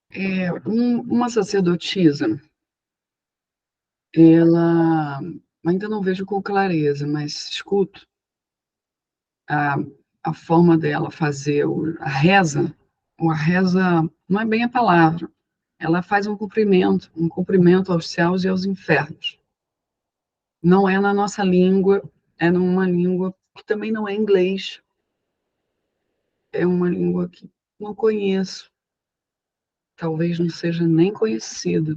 É, uma sacerdotisa, ela ainda não vejo com clareza, mas escuto a, a forma dela fazer a reza não é bem a palavra, ela faz um cumprimento aos céus e aos infernos. Não é na nossa língua, é numa língua que também não é inglês, é uma língua que não conheço, talvez não seja nem conhecida,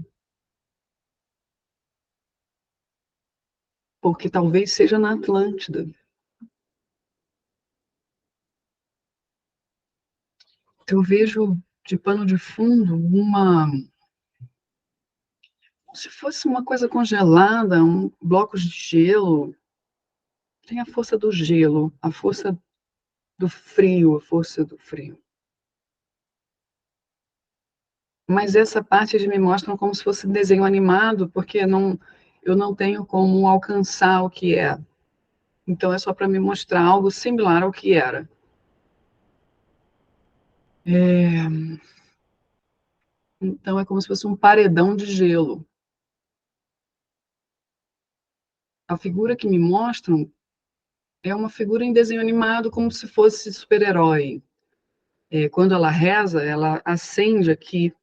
porque talvez seja na Atlântida. Então, eu vejo de pano de fundo se fosse uma coisa congelada, blocos de gelo, tem a força do gelo, a força do frio, a força do frio. Mas essa parte eles me mostram como se fosse desenho animado, porque eu não tenho como alcançar o que é. Então é só para me mostrar algo similar ao que era. É, então é como se fosse um paredão de gelo. A figura que me mostram é uma figura em desenho animado, como se fosse super-herói. Quando ela reza, ela acende aqui.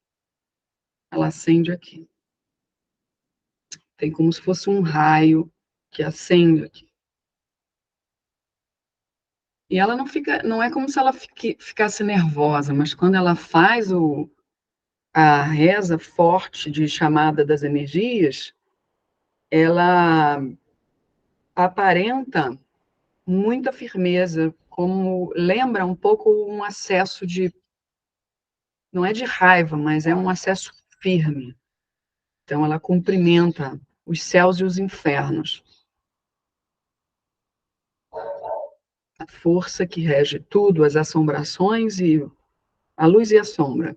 Tem como se fosse um raio que acende aqui. E ela não é como se ela ficasse nervosa, mas quando ela faz a reza forte de chamada das energias, ela aparenta muita firmeza, como lembra um pouco um acesso não é de raiva, mas é um acesso firme. Então ela cumprimenta os céus e os infernos, a força que rege tudo, as assombrações e a luz e a sombra.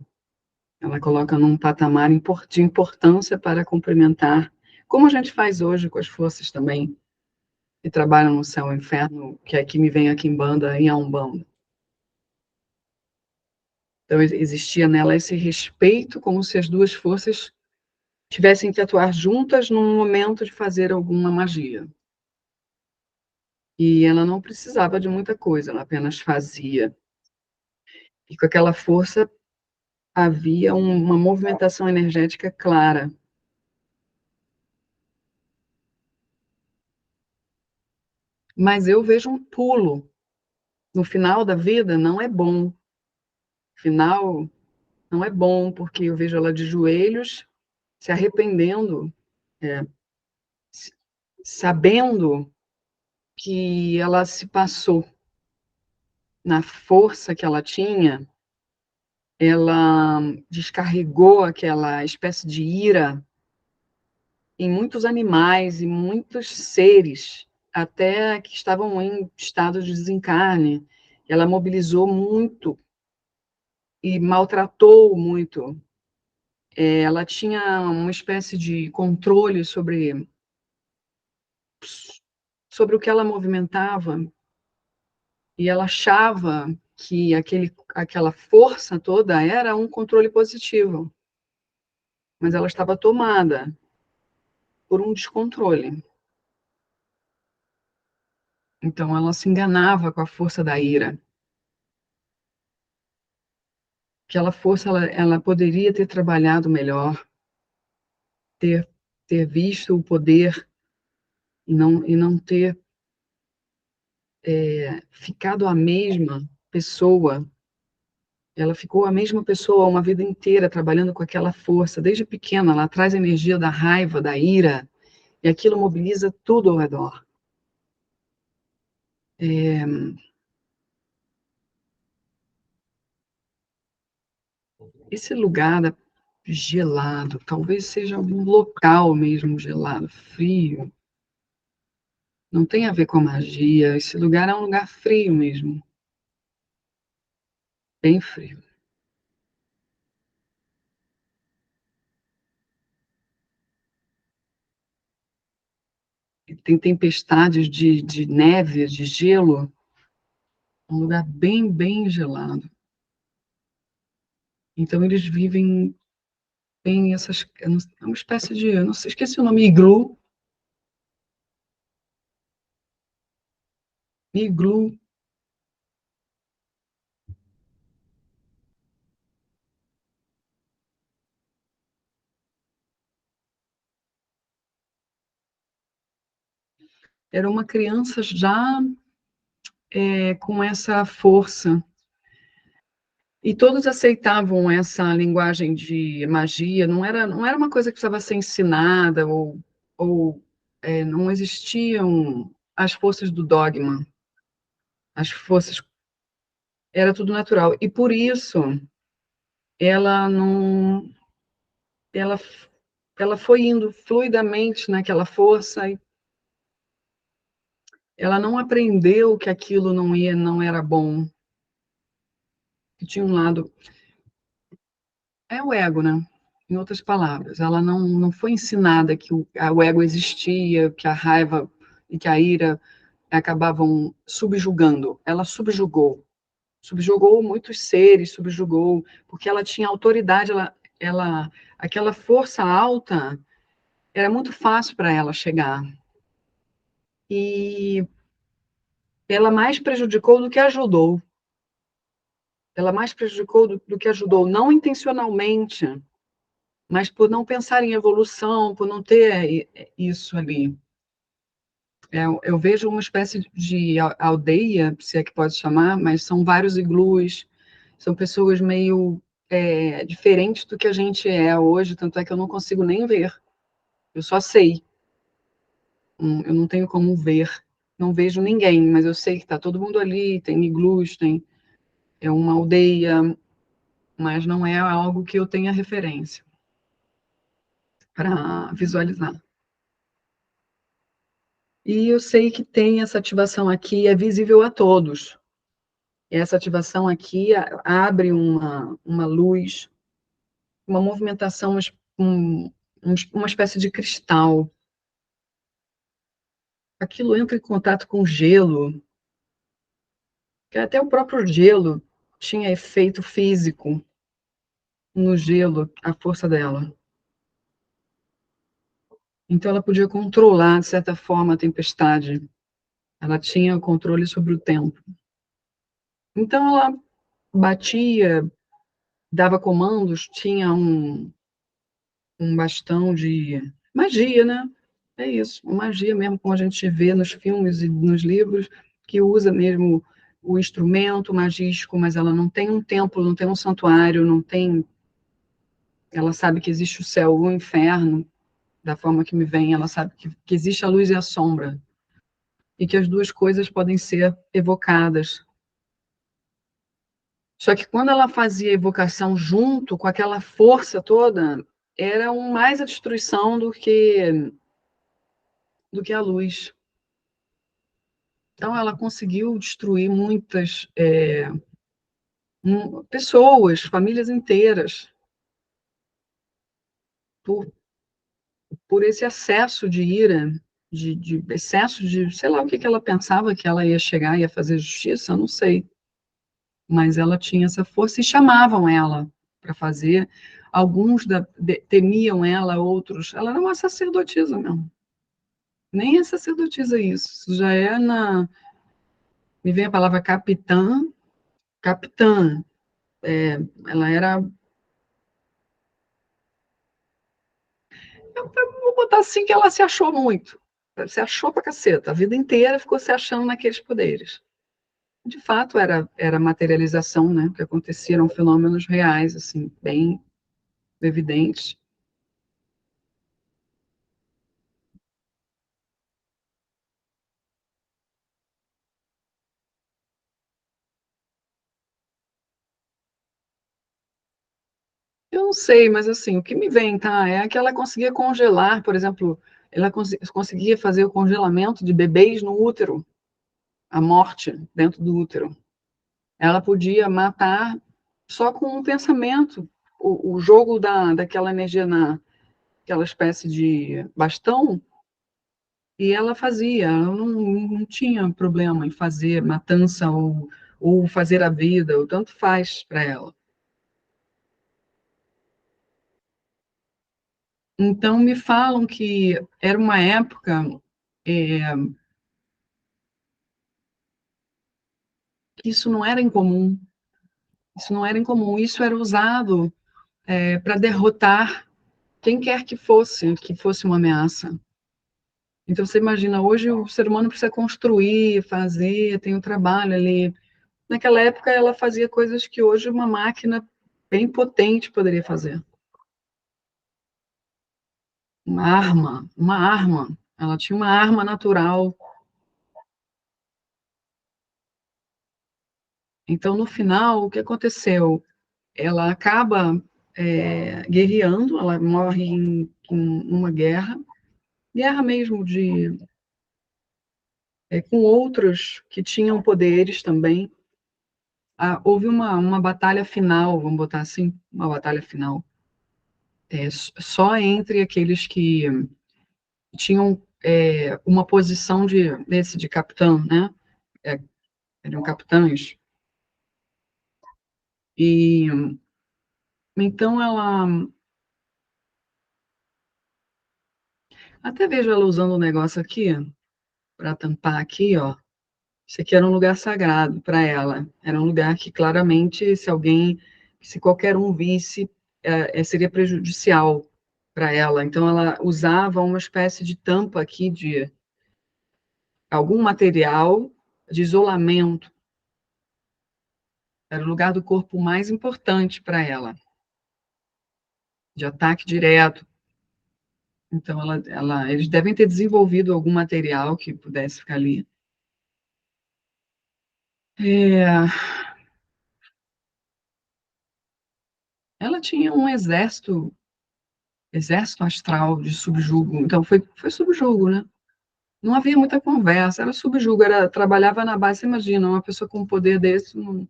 Ela coloca num patamar de importância para cumprimentar, como a gente faz hoje com as forças também que trabalham no céu e inferno, que aqui me vem aqui em banda, em Umbanda. Então existia nela esse respeito, como se as duas forças tivessem que atuar juntas num momento de fazer alguma magia. E ela não precisava de muita coisa, ela apenas fazia. E com aquela força havia uma movimentação energética clara. Mas eu vejo um pulo. No final da vida não é bom. No final não é bom, porque eu vejo ela de joelhos, se arrependendo, é, sabendo que ela se passou na força que ela tinha, ela descarregou aquela espécie de ira em muitos animais e muitos seres, até que estavam em estado de desencarne. Ela mobilizou muito e maltratou muito. Ela tinha uma espécie de controle sobre o que ela movimentava, e ela achava que aquela força toda era um controle positivo, mas ela estava tomada por um descontrole. Então ela se enganava com a força da ira. Aquela força ela poderia ter trabalhado melhor, ter, ter visto o poder e não ter ficado a mesma pessoa. Ela ficou a mesma pessoa uma vida inteira trabalhando com aquela força. Desde pequena, ela traz a energia da raiva, da ira, e aquilo mobiliza tudo ao redor. É, esse lugar gelado, talvez seja algum local mesmo gelado, frio. Não tem a ver com a magia. Esse lugar é um lugar frio mesmo, bem frio. Tem tempestades de neve, de gelo, um lugar bem, bem gelado. Então, eles vivem em essas, é uma espécie de, eu não sei, esqueci o nome, iglu, iglu, era uma criança já com essa força. E todos aceitavam essa linguagem de magia, não era uma coisa que precisava ser ensinada, ou não existiam as forças do dogma, as forças, era tudo natural. E por isso, ela não, ela, ela foi indo fluidamente naquela força, e ela não aprendeu que aquilo não era bom, que tinha um lado. É o ego, né? Em outras palavras, ela não foi ensinada que o ego existia, que a raiva e que a ira acabavam subjugando. Ela subjugou muitos seres, subjugou, porque ela tinha autoridade, aquela força alta, era muito fácil para ela chegar. E ela mais prejudicou do que ajudou. Ela mais prejudicou do que ajudou, não intencionalmente, mas por não pensar em evolução, por não ter isso ali. Eu vejo uma espécie de aldeia, se é que pode chamar, mas são vários iglus, são pessoas meio diferentes do que a gente é hoje, tanto é que eu não consigo nem ver, eu só sei, eu não tenho como ver, não vejo ninguém, mas eu sei que está todo mundo ali, tem iglus, é uma aldeia, mas não é algo que eu tenha referência para visualizar. E eu sei que tem essa ativação aqui, é visível a todos. Essa ativação aqui abre uma luz, uma movimentação, um, uma espécie de cristal. Aquilo entra em contato com o gelo, que até o próprio gelo tinha efeito físico no gelo, a força dela. Então ela podia controlar, de certa forma, a tempestade. Ela tinha o controle sobre o tempo. Então ela batia, dava comandos, tinha um bastão de magia, né? É isso, magia mesmo, como a gente vê nos filmes e nos livros, que usa mesmo o instrumento magístico, mas ela não tem um templo, não tem um santuário, não tem. Ela sabe que existe o céu ou o inferno, da forma que me vem, ela sabe que existe a luz e a sombra, e que as duas coisas podem ser evocadas. Só que quando ela fazia a evocação junto com aquela força toda, era mais a destruição do que a luz. Então, ela conseguiu destruir muitas pessoas, famílias inteiras, por, por esse excesso de ira, de excesso de, sei lá o que, que ela pensava que ela ia chegar e ia fazer justiça, eu não sei. Mas ela tinha essa força e chamavam ela para fazer. Alguns temiam ela, outros. Ela era uma sacerdotisa mesmo. Nem é sacerdotisa isso. Isso já é na. Me vem a palavra capitã. Capitã. Ela era. Eu vou botar assim que ela se achou muito. Se achou pra caceta. A vida inteira ficou se achando naqueles poderes. De fato, era materialização, né? Que aconteceram fenômenos reais, assim, bem evidentes. Eu não sei, mas assim, o que me vem, tá? É que ela conseguia congelar, por exemplo, ela conseguia fazer o congelamento de bebês no útero, a morte dentro do útero. Ela podia matar só com um pensamento. O jogo daquela energia naquela espécie de bastão, e ela fazia, ela não tinha problema em fazer matança ou fazer a vida, ou tanto faz para ela. Então, me falam que era uma época é, que isso não era incomum, isso não era incomum, isso era usado para derrotar quem quer que fosse uma ameaça. Então, você imagina, hoje o ser humano precisa construir, fazer, tem um trabalho ali. Naquela época, ela fazia coisas que hoje uma máquina bem potente poderia fazer. Uma arma, uma arma. Ela tinha uma arma natural. Então, no final, o que aconteceu? Ela acaba guerreando, ela morre em uma guerra, guerra mesmo com outros que tinham poderes também. Houve uma batalha final, vamos botar assim, uma batalha final, só entre aqueles que tinham uma posição de capitão, né? É, eram capitães. E então ela até vejo ela usando um negócio aqui para tampar aqui, ó. Isso aqui era um lugar sagrado para ela. Era um lugar que claramente, se qualquer um visse, seria prejudicial para ela. Então ela usava uma espécie de tampa aqui de algum material de isolamento. Era o lugar do corpo mais importante para ela, de ataque direto. Então, eles devem ter desenvolvido algum material que pudesse ficar ali. É, ela tinha um exército astral de subjugo. Então, foi subjugo, né? Não havia muita conversa, era subjugo, trabalhava na base. Você imagina, uma pessoa com um poder desse, não.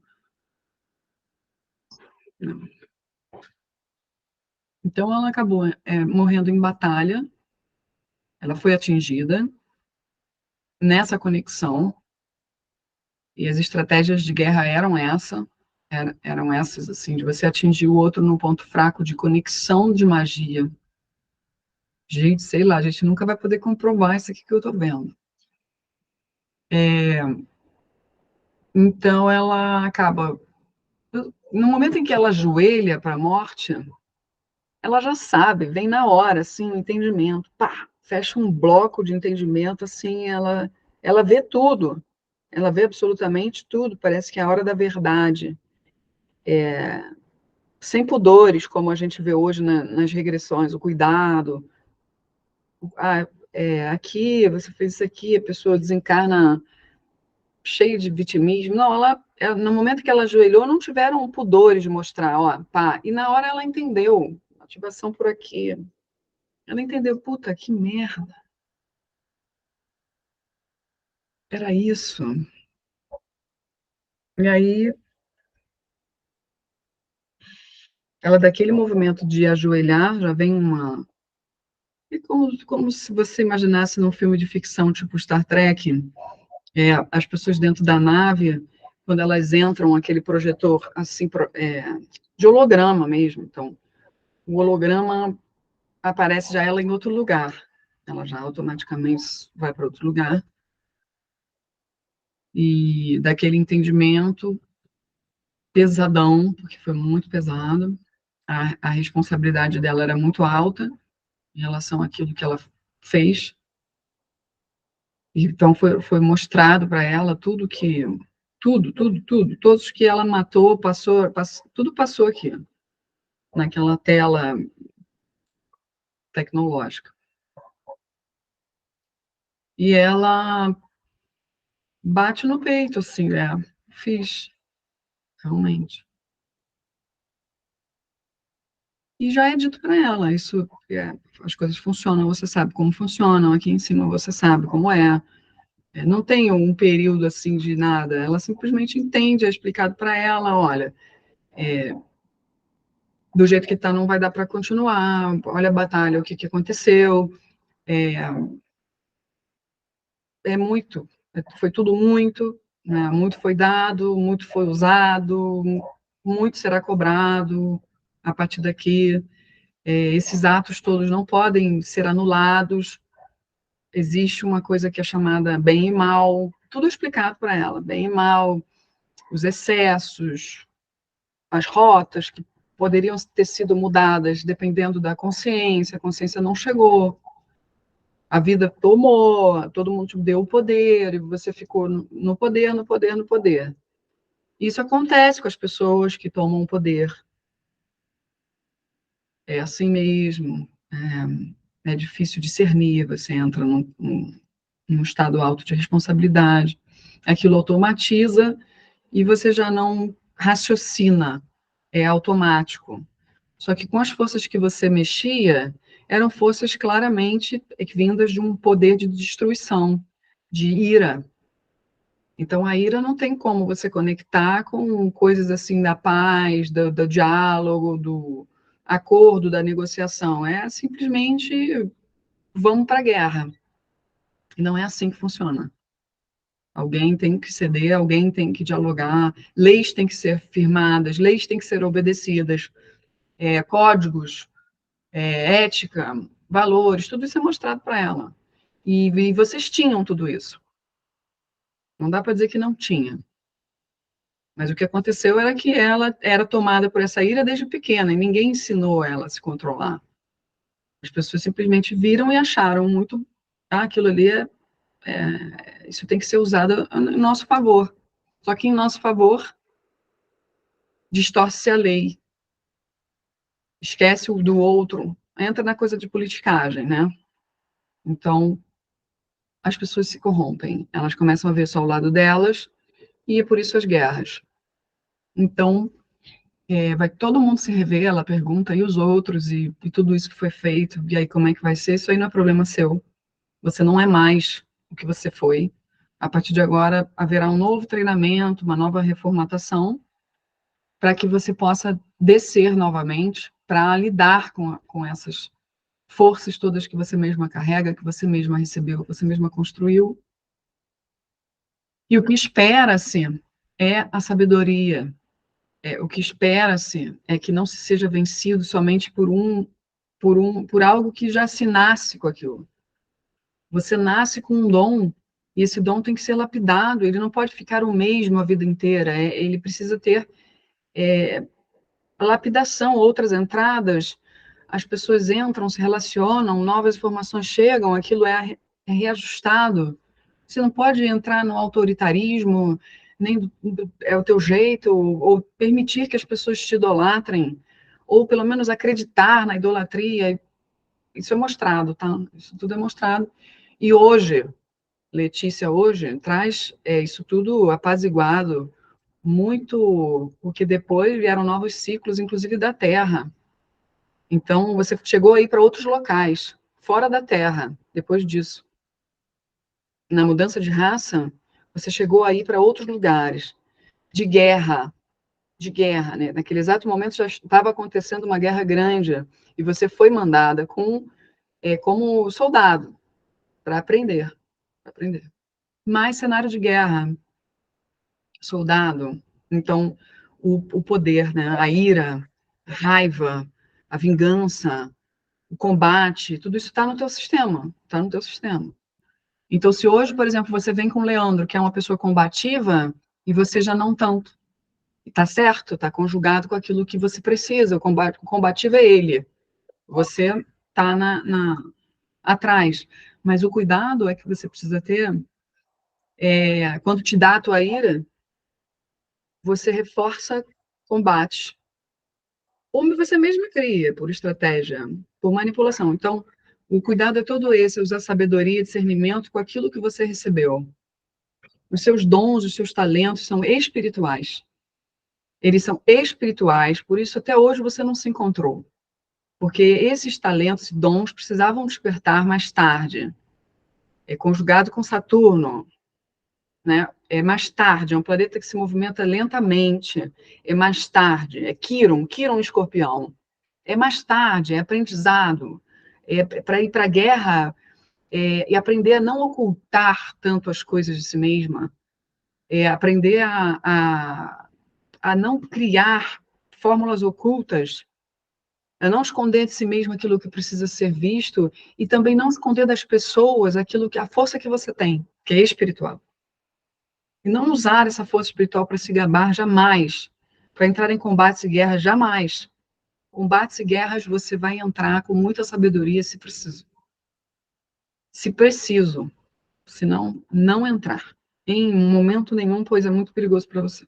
Então, ela acabou morrendo em batalha, ela foi atingida nessa conexão, e as estratégias de guerra eram essas, assim, de você atingir o outro num ponto fraco de conexão de magia. Gente, sei lá, a gente nunca vai poder comprovar isso aqui que eu estou vendo. Então, ela acaba. No momento em que ela ajoelha para a morte, ela já sabe, vem na hora, assim, o entendimento. Pá, fecha um bloco de entendimento, assim, ela vê tudo. Ela vê absolutamente tudo. Parece que é a hora da verdade. Sem pudores, como a gente vê hoje nas regressões, o cuidado. Ah, aqui, você fez isso aqui, a pessoa desencarna cheia de vitimismo. Não, no momento que ela ajoelhou, não tiveram pudores de mostrar, ó, pá. E na hora ela entendeu, ativação por aqui. Ela entendeu, puta, que merda. Era isso. E aí, ela daquele movimento de ajoelhar, já vem uma. É como se você imaginasse num filme de ficção tipo Star Trek, as pessoas dentro da nave, quando elas entram, aquele projetor assim, de holograma mesmo. Então, o holograma aparece já ela em outro lugar. Ela já automaticamente vai para outro lugar. E daquele entendimento pesadão, porque foi muito pesado, a responsabilidade dela era muito alta em relação àquilo que ela fez. Então foi mostrado para ela todos que ela matou, tudo passou aqui, naquela tela tecnológica. E ela bate no peito, assim, fiz, realmente. E já é dito para ela, as coisas funcionam, você sabe como funcionam, aqui em cima você sabe como é. Não tem um período assim de nada, ela simplesmente entende, é explicado para ela, olha, do jeito que está não vai dar para continuar, olha a batalha, o que, que aconteceu, é, é muito, foi tudo muito, né? Muito foi dado, muito foi usado, muito será cobrado a partir daqui. Esses atos todos não podem ser anulados. Existe uma coisa que é chamada bem e mal, tudo explicado para ela, bem e mal, os excessos, as rotas que poderiam ter sido mudadas dependendo da consciência, a consciência não chegou, a vida tomou, todo mundo te deu o poder, e você ficou no poder, no poder, no poder. Isso acontece com as pessoas que tomam o poder. É assim mesmo, é difícil discernir, você entra num estado alto de responsabilidade, aquilo automatiza e você já não raciocina, é automático. Só que com as forças que você mexia, eram forças claramente vindas de um poder de destruição, de ira. Então, a ira não tem como você conectar com coisas assim da paz, do diálogo, do acordo, da negociação. É simplesmente vamos para a guerra. E não é assim que funciona. Alguém tem que ceder, alguém tem que dialogar, leis têm que ser firmadas, leis têm que ser obedecidas, códigos, ética, valores, tudo isso é mostrado para ela. E vocês tinham tudo isso. Não dá para dizer que não tinha. Mas o que aconteceu era que ela era tomada por essa ira desde pequena, e ninguém ensinou ela a se controlar. As pessoas simplesmente viram e acharam muito, aquilo ali isso tem que ser usado em nosso favor. Só que em nosso favor, distorce a lei, esquece o do outro, entra na coisa de politicagem, né? Então, as pessoas se corrompem, elas começam a ver só o lado delas, e é por isso as guerras. Então, vai todo mundo se rever, ela pergunta, e os outros, e tudo isso que foi feito, e aí como é que vai ser? Isso aí não é problema seu. Você não é mais o que você foi. A partir de agora, haverá um novo treinamento, uma nova reformatação, para que você possa descer novamente, para lidar com essas forças todas que você mesma carrega, que você mesma recebeu, que você mesma construiu. E o que espera-se é a sabedoria. O que espera-se é que não se seja vencido somente por algo que já se nasce com aquilo. Você nasce com um dom, e esse dom tem que ser lapidado, ele não pode ficar o mesmo a vida inteira, ele precisa ter lapidação, outras entradas, as pessoas entram, se relacionam, novas informações chegam, aquilo é reajustado. Você não pode entrar no autoritarismo, nem é o teu jeito, ou permitir que as pessoas te idolatrem, ou pelo menos acreditar na idolatria. Isso é mostrado, tá? Isso tudo é mostrado. E hoje, Letícia, hoje, traz isso tudo apaziguado, muito, porque depois vieram novos ciclos, inclusive da Terra. Então, você chegou aí para outros locais, fora da Terra, depois disso. Na mudança de raça, você chegou aí para outros lugares, de guerra, né? Naquele exato momento já estava acontecendo uma guerra grande, e você foi mandada como soldado, para aprender, para aprender. Mais cenário de guerra, soldado, então, o poder, né? A ira, a raiva, a vingança, o combate, tudo isso está no teu sistema, está no teu sistema. Então, se hoje, por exemplo, você vem com o Leandro, que é uma pessoa combativa, e você já não tanto, está certo, está conjugado com aquilo que você precisa, o combativo é ele, você está atrás, mas o cuidado é que você precisa ter, quando te dá a tua ira, você reforça combate, ou você mesmo cria, por estratégia, por manipulação. Então, o cuidado é todo esse, usar sabedoria e discernimento com aquilo que você recebeu. Os seus dons, os seus talentos são espirituais. Eles são espirituais, por isso até hoje você não se encontrou. Porque esses talentos e dons precisavam despertar mais tarde. É conjugado com Saturno, né? É mais tarde, é um planeta que se movimenta lentamente. É mais tarde, é Quiron Escorpião. É mais tarde, é aprendizado. É para ir para a guerra e aprender a não ocultar tanto as coisas de si mesma, aprender a não criar fórmulas ocultas, a não esconder de si mesmo aquilo que precisa ser visto e também não esconder das pessoas a força que você tem, que é espiritual. E não usar essa força espiritual para se gabar jamais, para entrar em combates e guerras jamais. Combates e guerras você vai entrar com muita sabedoria se preciso. Se preciso, senão não entrar. Em momento nenhum, pois é muito perigoso para você.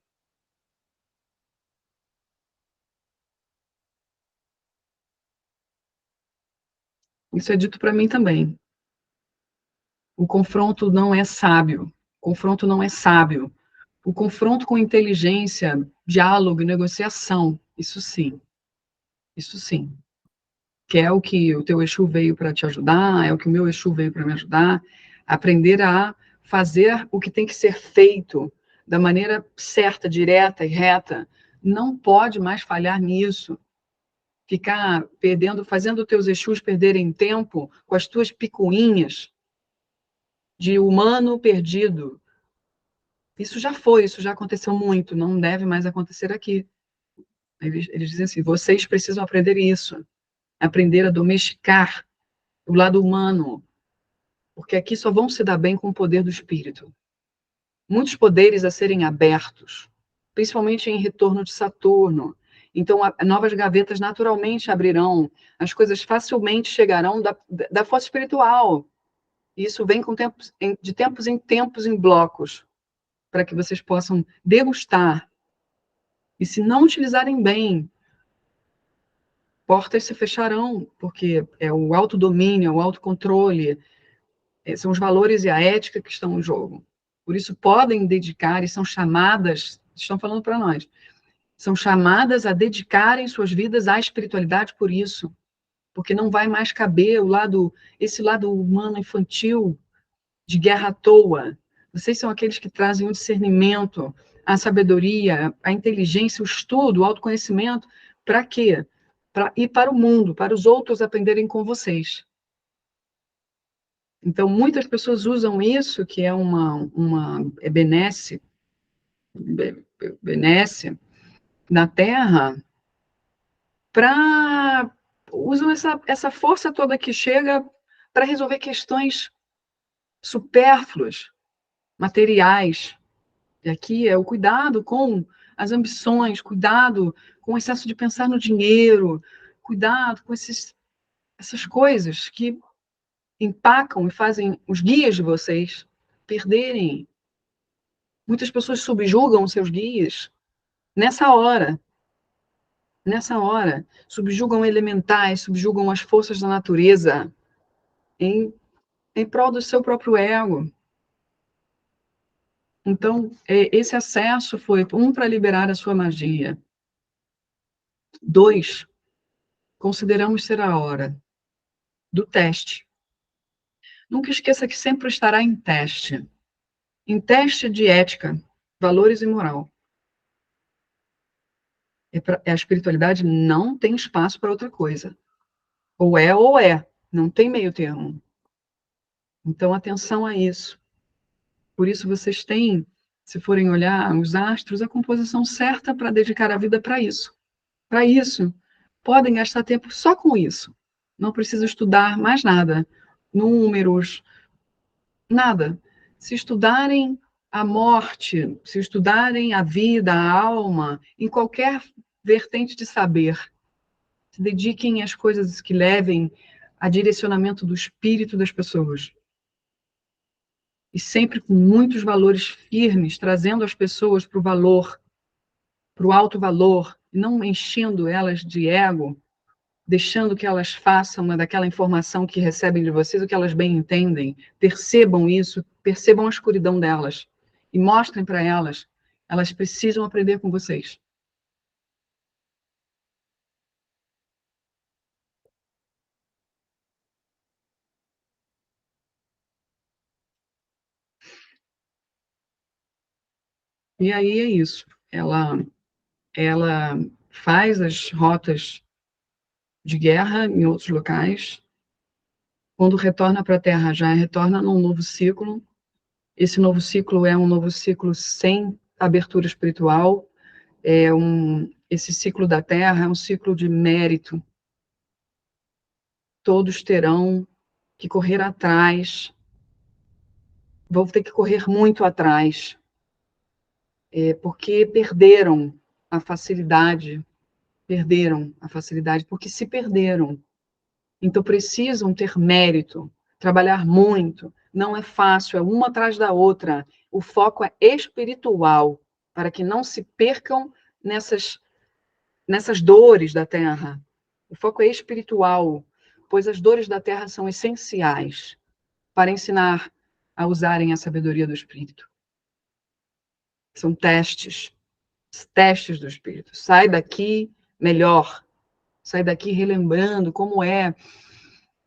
Isso é dito para mim também. O confronto não é sábio. O confronto não é sábio. O confronto com inteligência, diálogo e negociação, isso sim. Isso sim. Que é o que o teu Exu veio para te ajudar, é o que o meu Exu veio para me ajudar. Aprender a fazer o que tem que ser feito da maneira certa, direta e reta. Não pode mais falhar nisso. Ficar perdendo, fazendo os teus Exus perderem tempo com as tuas picuinhas de humano perdido. Isso já foi, isso já aconteceu muito, não deve mais acontecer aqui. Eles dizem assim: vocês precisam aprender isso, aprender a domesticar o lado humano, porque aqui só vão se dar bem com o poder do espírito. Muitos poderes a serem abertos, principalmente em retorno de Saturno. Então, novas gavetas naturalmente abrirão, as coisas facilmente chegarão da força espiritual. E isso vem de tempos em tempos em blocos, para que vocês possam degustar. E se não utilizarem bem, portas se fecharão, porque é o autodomínio, é o autocontrole, são os valores e a ética que estão em jogo. Por isso, podem dedicar, e são chamadas, estão falando para nós, são chamadas a dedicarem suas vidas à espiritualidade por isso, porque não vai mais caber esse lado humano infantil de guerra à toa. Vocês são aqueles que trazem o discernimento, a sabedoria, a inteligência, o estudo, o autoconhecimento. Para quê? Para ir para o mundo, para os outros aprenderem com vocês. Então, muitas pessoas usam isso, que é uma benesse na Terra, para usam essa força toda que chega para resolver questões supérfluas, materiais. E aqui é o cuidado com as ambições, cuidado com o excesso de pensar no dinheiro, cuidado com essas coisas que empacam e fazem os guias de vocês perderem. Muitas pessoas subjugam seus guias nessa hora, subjugam elementais, subjugam as forças da natureza em, em prol do seu próprio ego. Então, esse acesso foi, um, para liberar a sua magia. Dois, consideramos ser a hora do teste. Nunca esqueça que sempre estará em teste de ética, valores e moral. A espiritualidade não tem espaço para outra coisa. Ou é, não tem meio termo. Então, atenção a isso. Por isso, vocês têm, se forem olhar os astros, a composição certa para dedicar a vida para isso. Para isso, podem gastar tempo só com isso. Não precisa estudar mais nada. Números, nada. Se estudarem a morte, se estudarem a vida, a alma, em qualquer vertente de saber, se dediquem às coisas que levem a direcionamento do espírito das pessoas. E sempre com muitos valores firmes, trazendo as pessoas para o valor, para o alto valor, não enchendo elas de ego, deixando que elas façam daquela informação que recebem de vocês o que elas bem entendem, percebam isso, percebam a escuridão delas e mostrem para elas, elas precisam aprender com vocês. E aí é isso. Ela faz as rotas de guerra em outros locais. Quando retorna para a Terra, já retorna num novo ciclo, Esse novo ciclo é um novo ciclo sem abertura espiritual, esse ciclo da Terra é um ciclo de mérito. Todos terão que correr atrás, vão ter que correr muito atrás, porque perderam a facilidade, porque se perderam. Então precisam ter mérito, trabalhar muito. Não é fácil, é uma atrás da outra. O foco é espiritual, para que não se percam nessas dores da terra. O foco é espiritual, pois as dores da terra são essenciais para ensinar a usarem a sabedoria do espírito. São testes do espírito. Sai daqui melhor, sai daqui relembrando como é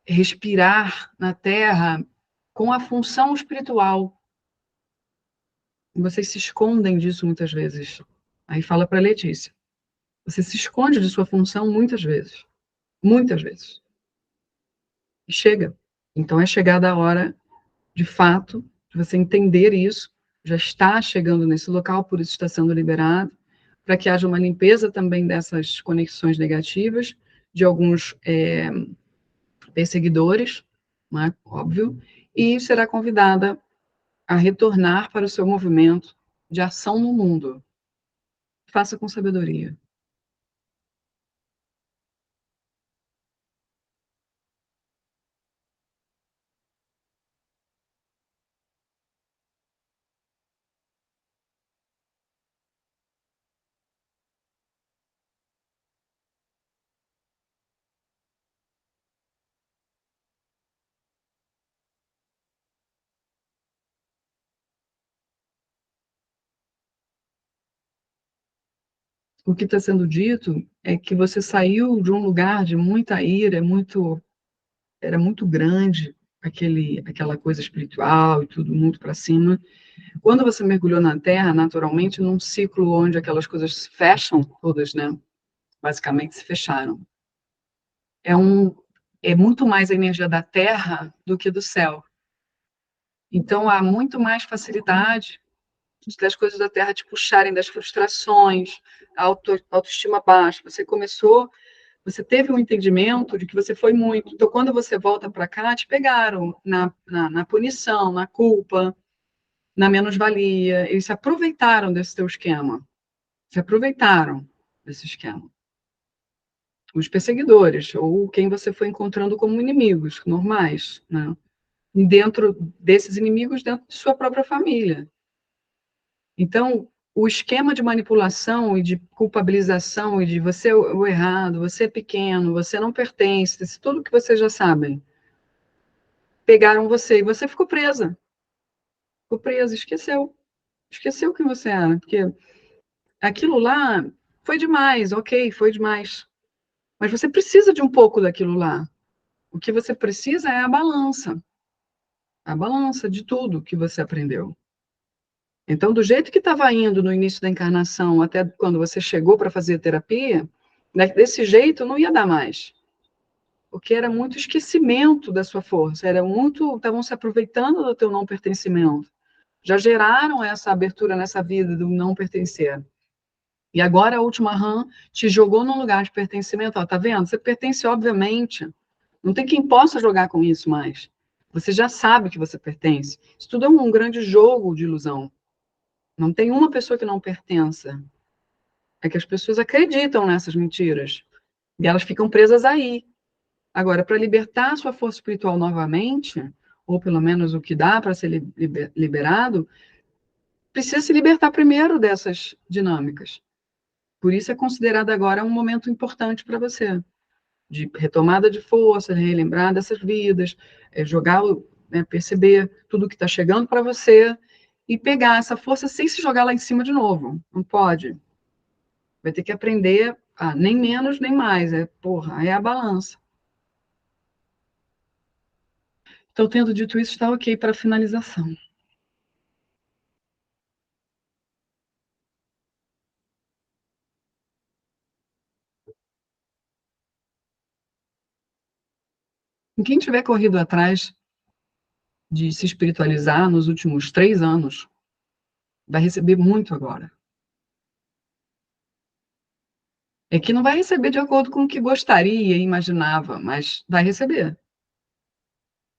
respirar na terra com a função espiritual. E vocês se escondem disso muitas vezes. Aí fala para Letícia. Você se esconde de sua função muitas vezes. Muitas vezes. E chega. Então é chegada a hora, de fato, de você entender isso. Já está chegando nesse local, por isso está sendo liberado, para que haja uma limpeza também dessas conexões negativas, de alguns perseguidores, né, óbvio, e será convidada a retornar para o seu movimento de ação no mundo. Faça com sabedoria. O que está sendo dito é que você saiu de um lugar de muita ira, era muito grande, aquela coisa espiritual e tudo muito para cima. Quando você mergulhou na Terra, naturalmente, num ciclo onde aquelas coisas se fecham todas, né? Basicamente se fecharam. É, um, é muito mais a energia da Terra do que do céu. Então, há muito mais facilidade das coisas da Terra te puxarem das frustrações, autoestima baixa. Você teve um entendimento de que você foi muito. Então, quando você volta para cá, te pegaram na punição, na culpa, na menos-valia. Eles se aproveitaram desse teu esquema. Se aproveitaram desse esquema. Os perseguidores, ou quem você foi encontrando como inimigos normais, né? E dentro desses inimigos, dentro de sua própria família. Então, o esquema de manipulação e de culpabilização e de você é o errado, você é pequeno, você não pertence, tudo que vocês já sabem, pegaram você e você ficou presa, esqueceu quem você era, porque aquilo lá foi demais, ok, foi demais, mas você precisa de um pouco daquilo lá. O que você precisa é a balança de tudo que você aprendeu. Então, do jeito que estava indo no início da encarnação, até quando você chegou para fazer terapia, né, desse jeito não ia dar mais. Porque era muito esquecimento da sua força, estavam se aproveitando do teu não pertencimento. Já geraram essa abertura nessa vida do não pertencer. E agora a última RAM te jogou num lugar de pertencimento. Ó, tá vendo? Você pertence, obviamente. Não tem quem possa jogar com isso mais. Você já sabe que você pertence. Isso tudo é um grande jogo de ilusão. Não tem uma pessoa que não pertença. É que as pessoas acreditam nessas mentiras. E elas ficam presas aí. Agora, para libertar a sua força espiritual novamente, ou pelo menos o que dá para ser liberado, precisa se libertar primeiro dessas dinâmicas. Por isso é considerado agora um momento importante para você, de retomada de força, de relembrar dessas vidas, jogar, né, perceber tudo que está chegando para você e pegar essa força sem se jogar lá em cima de novo. Não pode. Vai ter que aprender a nem menos nem mais. É a balança. Então, tendo dito isso, está ok para a finalização. Quem tiver corrido atrás de se espiritualizar nos últimos 3 anos, vai receber muito agora. É que não vai receber de acordo com o que gostaria e imaginava, mas vai receber.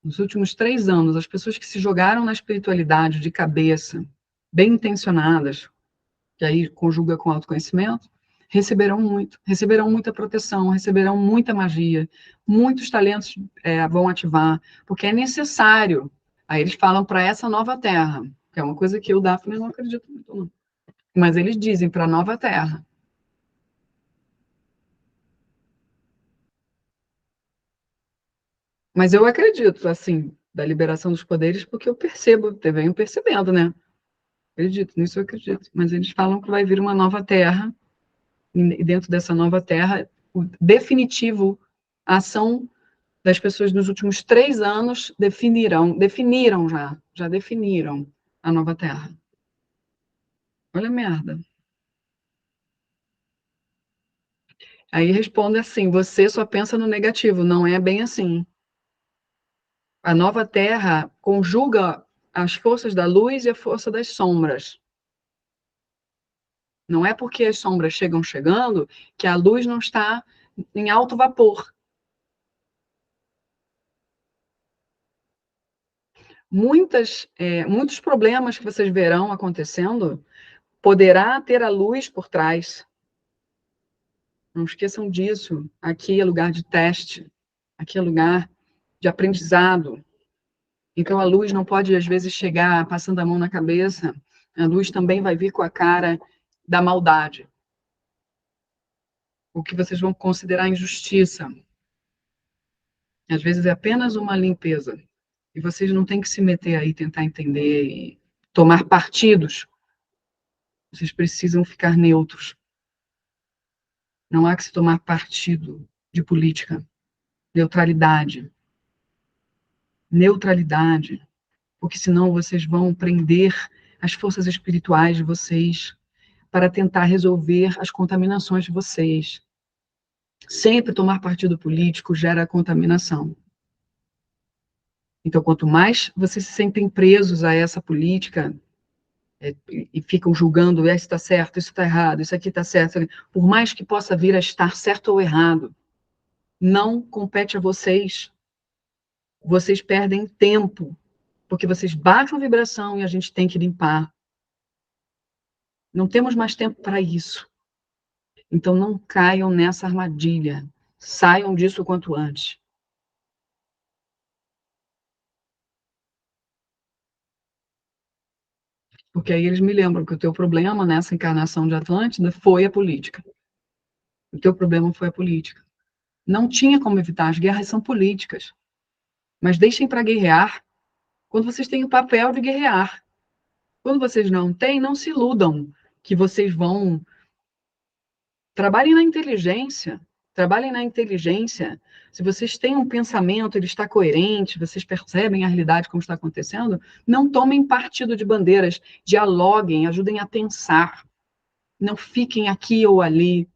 Nos últimos 3 anos, as pessoas que se jogaram na espiritualidade de cabeça, bem intencionadas, que aí conjuga com autoconhecimento, receberão muita proteção, receberão muita magia, muitos talentos vão ativar, porque é necessário. Aí eles falam para essa nova terra, que é uma coisa que eu, Daphne, não acredito muito, não. Mas eles dizem para a nova terra. Mas eu acredito, assim, da liberação dos poderes, porque eu percebo, eu venho percebendo, né? Acredito, nisso eu acredito. Mas eles falam que vai vir uma nova terra, e dentro dessa nova terra, o definitivo, a ação das pessoas nos últimos 3 anos definiram já definiram a nova terra. Olha a merda. Aí responde assim, você só pensa no negativo, não é bem assim. A nova terra conjuga as forças da luz e a força das sombras. Não é porque as sombras chegando que a luz não está em alto vapor. Muitos problemas que vocês verão acontecendo poderá ter a luz por trás. Não esqueçam disso. Aqui é lugar de teste, aqui é lugar de aprendizado. Então a luz não pode, às vezes, chegar passando a mão na cabeça. A luz também vai vir com a cara da maldade. O que vocês vão considerar injustiça. Às vezes é apenas uma limpeza. E vocês não têm que se meter aí, tentar entender e tomar partidos. Vocês precisam ficar neutros. Não há que se tomar partido de política. Neutralidade. Neutralidade. Porque senão vocês vão prender as forças espirituais de vocês para tentar resolver as contaminações de vocês. Sempre tomar partido político gera contaminação. Então, quanto mais vocês se sentem presos a essa política, e ficam julgando, isso está certo, isso está errado, isso aqui está certo, por mais que possa vir a estar certo ou errado, não compete a vocês. Vocês perdem tempo, porque vocês baixam a vibração e a gente tem que limpar. Não temos mais tempo para isso. Então, não caiam nessa armadilha. Saiam disso o quanto antes. Porque aí eles me lembram que o teu problema nessa encarnação de Atlântida foi a política. O teu problema foi a política. Não tinha como evitar, as guerras são políticas. Mas deixem para guerrear quando vocês têm o papel de guerrear. Quando vocês não têm, não se iludam que vocês vão. Trabalhem na inteligência. Trabalhem na inteligência. Se vocês têm um pensamento, ele está coerente, vocês percebem a realidade como está acontecendo, não tomem partido de bandeiras, dialoguem, ajudem a pensar. Não fiquem aqui ou ali.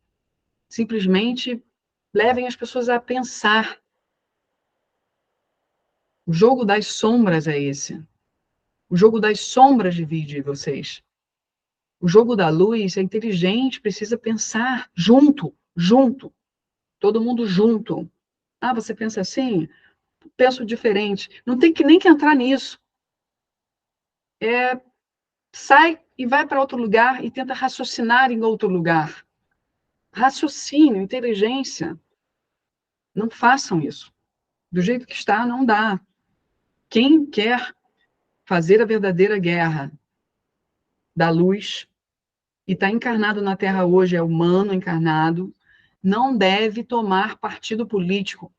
Simplesmente levem as pessoas a pensar. O jogo das sombras é esse. O jogo das sombras divide vocês. O jogo da luz é inteligente, precisa pensar junto, junto. Todo mundo junto. Ah, você pensa assim? Penso diferente. Não tem que nem que entrar nisso. Sai e vai para outro lugar e tenta raciocinar em outro lugar. Raciocínio, inteligência. Não façam isso. Do jeito que está, não dá. Quem quer fazer a verdadeira guerra da luz e está encarnado na Terra hoje, é humano encarnado, não deve tomar partido político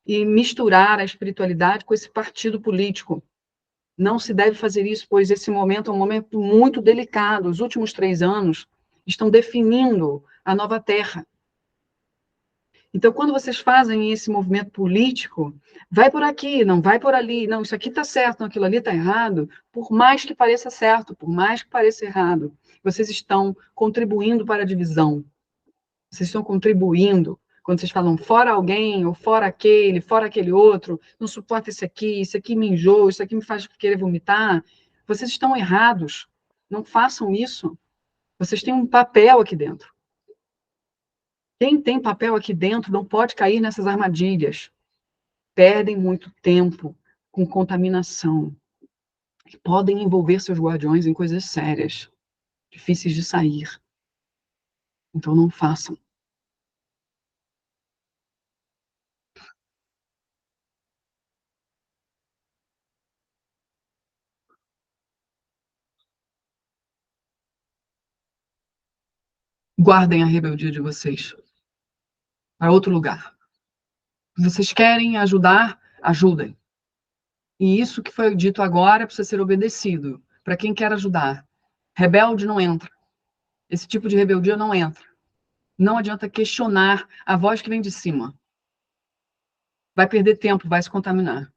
e misturar a espiritualidade com esse partido político. Não se deve fazer isso, pois esse momento é um momento muito delicado. Os últimos 3 anos estão definindo a nova Terra. Então, quando vocês fazem esse movimento político, vai por aqui, não vai por ali, não, isso aqui está certo, não, aquilo ali está errado, por mais que pareça certo, por mais que pareça errado, vocês estão contribuindo para a divisão. Vocês estão contribuindo Quando vocês falam fora alguém, ou fora aquele outro, não suporta isso aqui me enjoa, isso aqui me faz querer vomitar, vocês estão errados. Não façam isso. Vocês têm um papel aqui dentro. Quem tem papel aqui dentro não pode cair nessas armadilhas. Perdem muito tempo com contaminação. Podem envolver seus guardiões em coisas sérias, difíceis de sair. Então não façam. Guardem a rebeldia de vocês para outro lugar. Vocês querem ajudar? Ajudem. E isso que foi dito agora precisa ser obedecido. Para quem quer ajudar. Rebelde não entra. Esse tipo de rebeldia não entra. Não adianta questionar a voz que vem de cima. Vai perder tempo, vai se contaminar.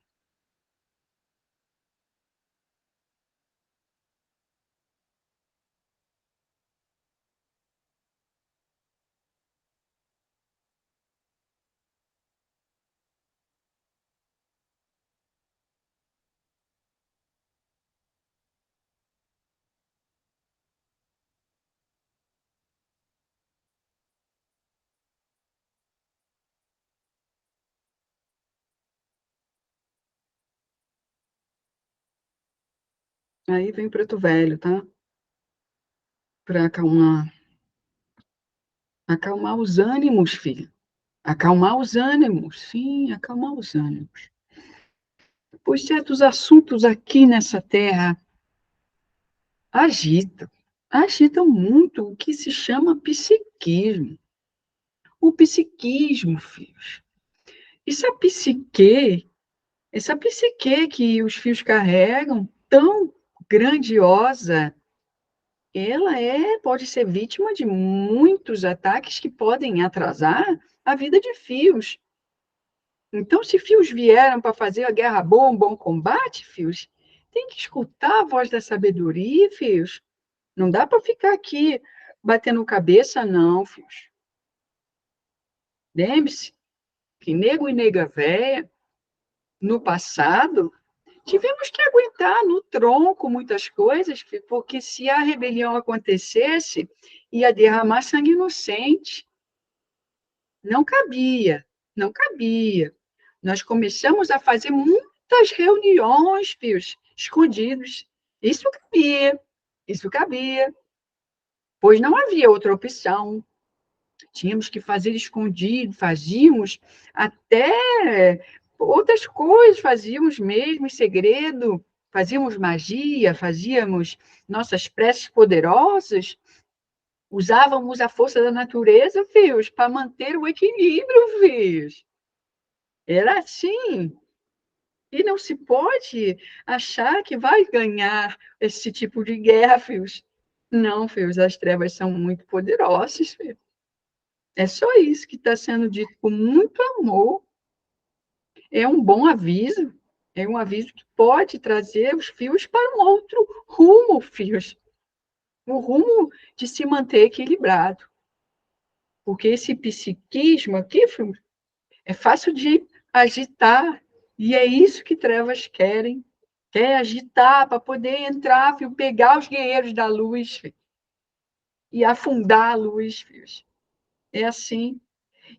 Aí vem o preto velho, tá? Para acalmar. Acalmar os ânimos, filho. Acalmar os ânimos. Sim, acalmar os ânimos. Pois certos assuntos aqui nessa terra agitam. Agitam muito o que se chama psiquismo. O psiquismo, filhos. Essa psique, essa psique que os fios carregam, tão grandiosa, ela pode ser vítima de muitos ataques que podem atrasar a vida de fios. Então, se fios vieram para fazer a guerra boa, um bom combate, fios, tem que escutar a voz da sabedoria, fios. Não dá para ficar aqui batendo cabeça, não, fios. Lembre-se que nego e nega véia, no passado, tivemos que aguentar no tronco muitas coisas, porque se a rebelião acontecesse, ia derramar sangue inocente. Não cabia, não cabia. Nós começamos a fazer muitas reuniões, filhos, escondidos. Isso cabia, isso cabia, pois não havia outra opção. Tínhamos que fazer escondido, fazíamos até outras coisas, fazíamos mesmo em segredo, fazíamos magia, fazíamos nossas preces poderosas, usávamos a força da natureza, filhos, para manter o equilíbrio, filhos. Era assim. E não se pode achar que vai ganhar esse tipo de guerra, filhos. Não, filhos, as trevas são muito poderosas, filhos. É só isso que está sendo dito com muito amor. É um bom aviso. É um aviso que pode trazer os fios para um outro rumo, filhos. O rumo de se manter equilibrado. Porque esse psiquismo aqui, filhos, é fácil de agitar. E é isso que trevas querem. Quer agitar para poder entrar, filho, pegar os guerreiros da luz, filho, e afundar a luz, filhos. É assim.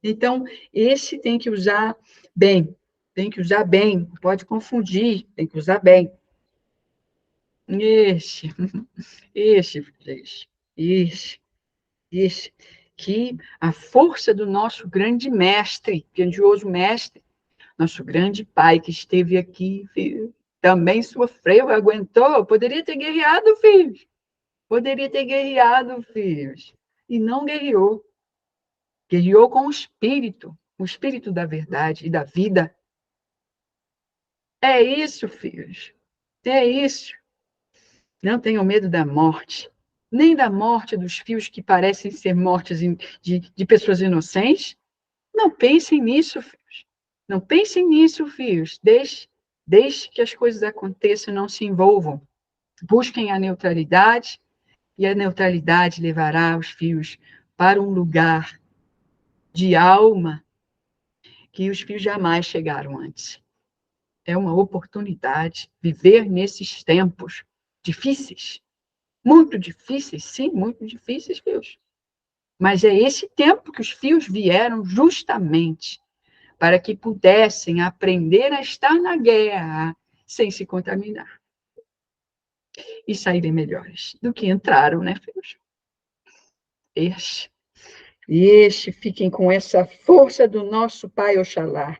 Então, esse tem que usar bem. Tem que usar bem. Não pode confundir. Tem que usar bem. Esse, esse. Que a força do nosso grande mestre, grandioso mestre, nosso grande pai que esteve aqui, filho, também sofreu, aguentou, poderia ter guerreado, filhos. Poderia ter guerreado, filhos. E não guerreou. Guerreou com o espírito da verdade e da vida. É isso, filhos. É isso. Não tenham medo da morte, nem da morte dos fios que parecem ser mortes de pessoas inocentes. Não pensem nisso, filhos. Não pensem nisso, filhos. Deixe que as coisas aconteçam, não se envolvam. Busquem a neutralidade, e a neutralidade levará os fios para um lugar de alma, que os fios jamais chegaram antes. É uma oportunidade viver nesses tempos difíceis, muito difíceis, sim, muito difíceis, fios. Mas é esse tempo que os fios vieram justamente para que pudessem aprender a estar na guerra sem se contaminar. E saírem melhores do que entraram, né, fios? Fiquem com essa força do nosso Pai Oxalá.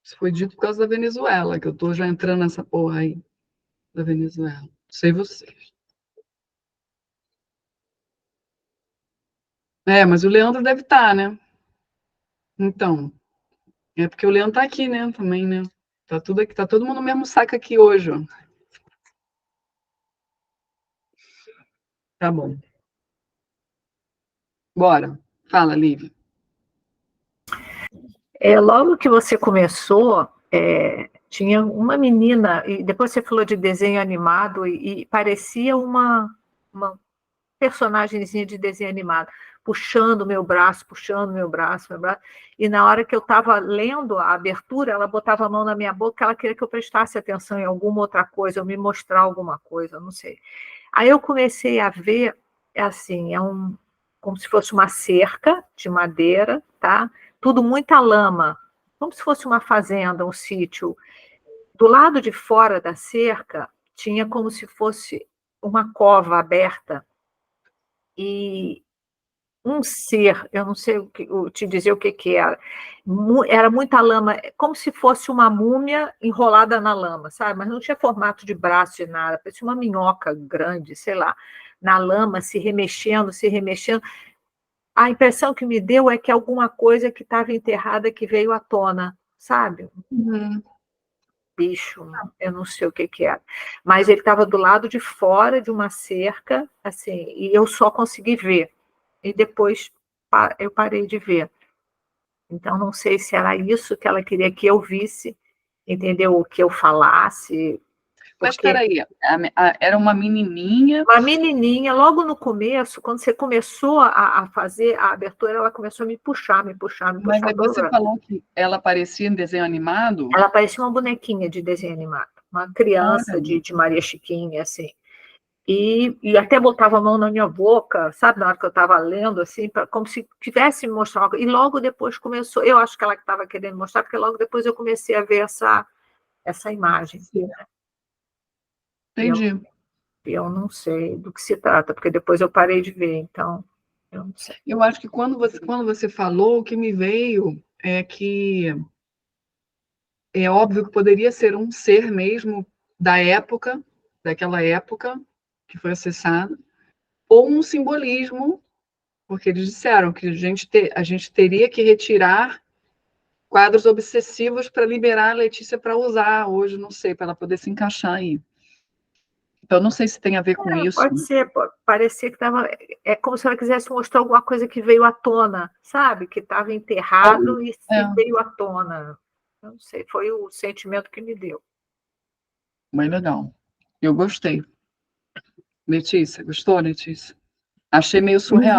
Isso foi dito por causa da Venezuela, que eu estou já entrando nessa porra aí da Venezuela. Sei vocês. Mas o Leandro deve estar, né? Então, é porque o Leandro está aqui, né? Também, né? Tá tudo aqui, tá todo mundo no mesmo saco aqui hoje, ó. Tá bom. Bora. Fala, Lívia. Logo que você começou, tinha uma menina, e depois você falou de desenho animado, e parecia uma personagemzinha de desenho animado, puxando meu braço, meu braço, e na hora que eu estava lendo a abertura, ela botava a mão na minha boca, ela queria que eu prestasse atenção em alguma outra coisa, ou me mostrar alguma coisa, não sei. Aí eu comecei a ver, assim, como se fosse uma cerca de madeira, tá? Tudo muita lama, como se fosse uma fazenda, um sítio. Do lado de fora da cerca, tinha como se fosse uma cova aberta e um ser, eu não sei te dizer o que era, era muita lama, como se fosse uma múmia enrolada na lama, sabe? Mas não tinha formato de braço de nada, parecia uma minhoca grande, sei lá, na lama, se remexendo, se remexendo. A impressão que me deu é que alguma coisa que estava enterrada que veio à tona, sabe? Bicho, eu não sei o que era. Mas ele estava do lado de fora de uma cerca, assim, e eu só consegui ver. E depois eu parei de ver. Então, não sei se era isso que ela queria que eu visse, entendeu? O que eu falasse. Mas espera aí, era uma menininha. Uma menininha, logo no começo, quando você começou a fazer a abertura, ela começou a me puxar, me puxar, me puxar. Mas aí você falou que ela parecia em desenho animado? Ela parecia uma bonequinha de desenho animado, uma criança de Maria Chiquinha, assim. E até botava a mão na minha boca, sabe, na hora que eu estava lendo, assim, como se tivesse me mostrado algo. E logo depois começou, eu acho que ela estava querendo mostrar, porque logo depois eu comecei a ver essa imagem. Né? Entendi. Eu não sei do que se trata, porque depois eu parei de ver, então, eu não sei. Eu acho que quando você falou, o que me veio é que é óbvio que poderia ser um ser mesmo da época, daquela época que foi acessado, ou um simbolismo, porque eles disseram que a gente teria que retirar quadros obsessivos para liberar a Letícia para usar hoje, não sei, para ela poder se encaixar aí. Então, não sei se tem a ver com isso. Pode ser, parecia que estava. É como se ela quisesse mostrar alguma coisa que veio à tona, sabe? Que estava enterrado e veio à tona. Eu não sei, foi o sentimento que me deu. Bem legal. Eu gostei. Letícia, gostou, Letícia? Achei meio surreal.